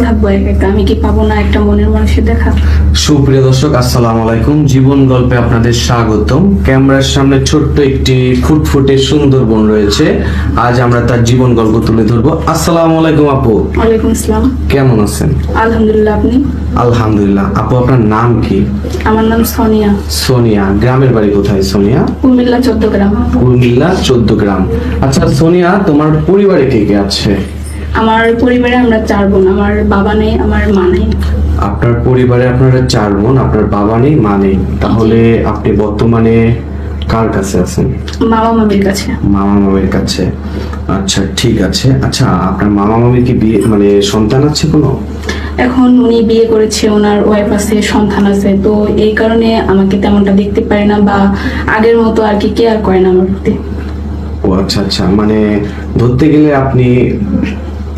থাকবো একা একা? আমি কি পাবো না একটা মনের মানুষের দেখা? সুপ্রিয় দর্শক, আসসালামু আলাইকুম। জীবন গল্পে আপনাদের স্বাগতম। ক্যামেরার সামনে ছোট্ট একটি ফুটফুটে সুন্দর বোন রয়েছে। আজ আমরা তার জীবন গল্প তুলে ধরবো। আসসালামু আলাইকুম আপু। ওয়ালাইকুম আসসালাম। কেমন আছেন? আলহামদুলিল্লাহ, আপনি? আলহামদুলিল্লাহ। আপু, আপনার নাম কি? আমার নাম সোনিয়া। সোনিয়া। গ্রামের বাড়ি কোথায় সোনিয়া? কুমিল্লা 14 গ্রাম। কুমিল্লা 14 গ্রাম। আচ্ছা সোনিয়া, তোমার পরিবারে কে কে আছে? আমার পরিবারে আমরা 4 বোন। আমার বাবা নেই, আমার মা নেই। আপনার পরিবারে আপনারা 4 বোন, আপনার বাবা নেই, মা নেই। তাহলে আপনি বর্তমানে কার কাছে আছেন? মামা মামির কাছে। মামা মামির কাছে। আচ্ছা ঠিক আছে। আচ্ছা, আপনার মামা মামির কি বিয়ে মানে সন্তান আছে কোনো? এখন উনি বিয়ে করেছে, ওনার ওয়াইফ আছে, সন্তান আছে, তো এই কারণে আমাকে তেমনটা দেখতে পারে না বা আগের মতো আর কি কেয়ার করে না আমার প্রতি। ও আচ্ছা আচ্ছা, মানে ধরতে গেলে আপনি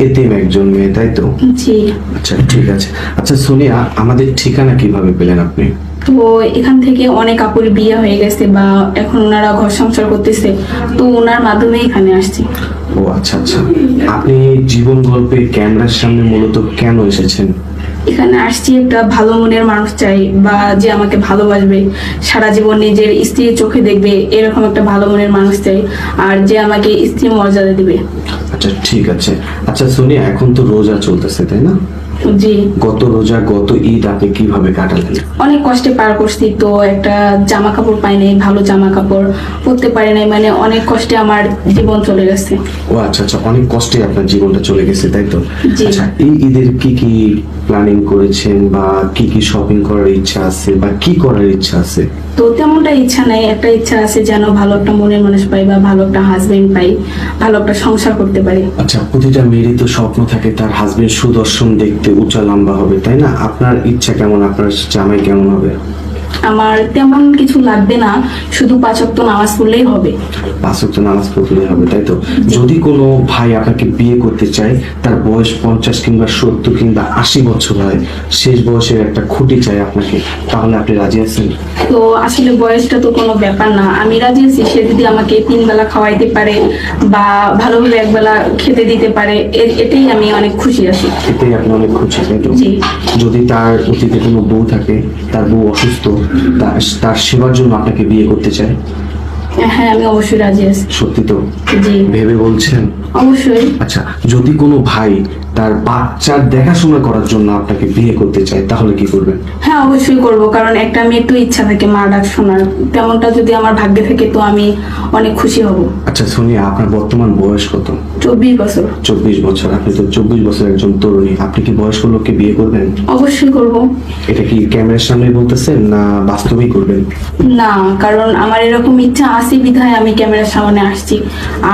এতিম একজন মেয়ে, তাই তো? জি। আচ্ছা ঠিক আছে। আচ্ছা সোনিয়া, আমাদের ঠিকানা কিভাবে পেলেন আপনি? তো এখান থেকে অনেক আপুর বিয়ে হয়ে গেছে বা এখন ওনারা ঘর সংসার করতেছে, তো ওনার মাধ্যমে এখানে আসছি। ও আচ্ছা আচ্ছা। আপনি জীবন গল্পে ক্যামেরার সামনে মূলত কেন এসেছেন? এখানে আসছি একটা ভালো মনের মানুষ চাই, বা যে আমাকে ভালোবাসবে, সারা জীবন নিজের স্ত্রীর চোখে দেখবে, এরকম একটা ভালো মনের মানুষ চাই, আর যে আমাকে স্ত্রী মর্যাদা দিবে। আচ্ছা ঠিক আছে। আচ্ছা সোনিয়া, এখন তো রোজা চলতেছে তাই না? জি। গত রোজা, গত ঈদ আপনি কিভাবে কাটালেন? অনেক কষ্টে পার করছি, তো একটা জামা কাপড় পাই নাই, ভালো জামা কাপড় পরতে পারি নাই, মানে অনেক কষ্টে আমার জীবন চলে গেছে। ও আচ্ছা আচ্ছা, অনেক কষ্টে আপনার জীবনটা চলে গেছে তাই তো? জি। আচ্ছা, এই ঈদের কি কি প্ল্যানিং করেছেন বা কি কি শপিং করার ইচ্ছা আছে বা কি করার ইচ্ছা আছে? তো তেমনটা ইচ্ছা নাই, একটা ইচ্ছা আছে যেন ভালো একটা মনের মানুষ পাই বা ভালো একটা হাজবেন্ড পাই, ভালো একটা সংসার করতে পারি। আচ্ছা, প্রতিটা মেয়েরই তো স্বপ্ন থাকে তার হাজবেন্ড সুদর্শন দেখতে, উঁচা লম্বা হবে, তাই না? আপনার ইচ্ছা কেমন? আপনার জামাই কেমন হবে? আমার তেমন কিছু লাগবে না, শুধু 5 ওয়াক্ত নামাজ পড়লেই হবে। 5 ওয়াক্ত নামাজ পড়লে হবে, তাই তো? যদি কোনো ভাই আপনাকে বিয়ে করতে চায়, তার বয়স 50 কিংবা 70 কিংবা 80 বছর হয়, শেষ বয়সের একটা খুঁটি চাই আপনাকে, তাহলে আপনি রাজি আছেন? তো আসলে বয়সটা তো কোনো ব্যাপার না, আমি রাজি আছি। সে যদি আমাকে 3 বেলা খাওয়াইতে পারে বা ভালোভাবে 1 বেলা খেতে দিতে পারে, এটাই আমি অনেক খুশি আছি। এতেই আপনি অনেক খুশি, তাই তো? জি। যদি তার অতীতে কোনো বউ থাকে, তার বউ অসুস্থ, তার সেবার জন্য আপনাকে বিয়ে করতে চায়, হ্যাঁ, আমি অবশ্যই রাজি আছি। সত্যি তো? জি। ভেবে বলছেন? অবশ্যই। আচ্ছা, যদি কোনো ভাই তার বাচ্চার দেখাশোনা করার জন্য আপনাকে বিয়ে করতে চায়, তাহলে কি করবেন? হ্যাঁ, অবশ্যই করব, কারণ একটা মেয়ের তো ইচ্ছা থাকে মা ডাক শোনার, তেমনটা যদি আমার ভাগ্যে থাকে তো আমি অনেক খুশি হব। আচ্ছা সোনিয়া, আপনার বর্তমান বয়স কত? 24 বছর। 24 বছর। আপনি তো 24 বছর একজন তরুণী, আপনি কি বয়স্ক লোককে বিয়ে করবেন? অবশ্যই করব। এটা কি ক্যামেরার সামনে বলতেছেন না বাস্তবেই করবেন? না, কারণ আমার এরকম ইচ্ছা আছে বিধায় আমি ক্যামেরার সামনে আসছি,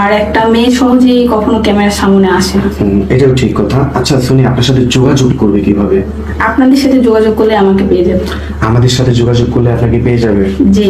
আর একটা মেয়ে সহজেই কখনো ক্যামেরার সামনে আসে না। এটাও ঠিক কথা। আচ্ছা সোনিয়া, আপনার সাথে যোগাযোগ করবে কিভাবে? আপনাদের সাথে যোগাযোগ করলে আমাকে পেয়ে যাবে। আমাদের সাথে যোগাযোগ করলে আপনাকে পেয়ে যাবে? জি।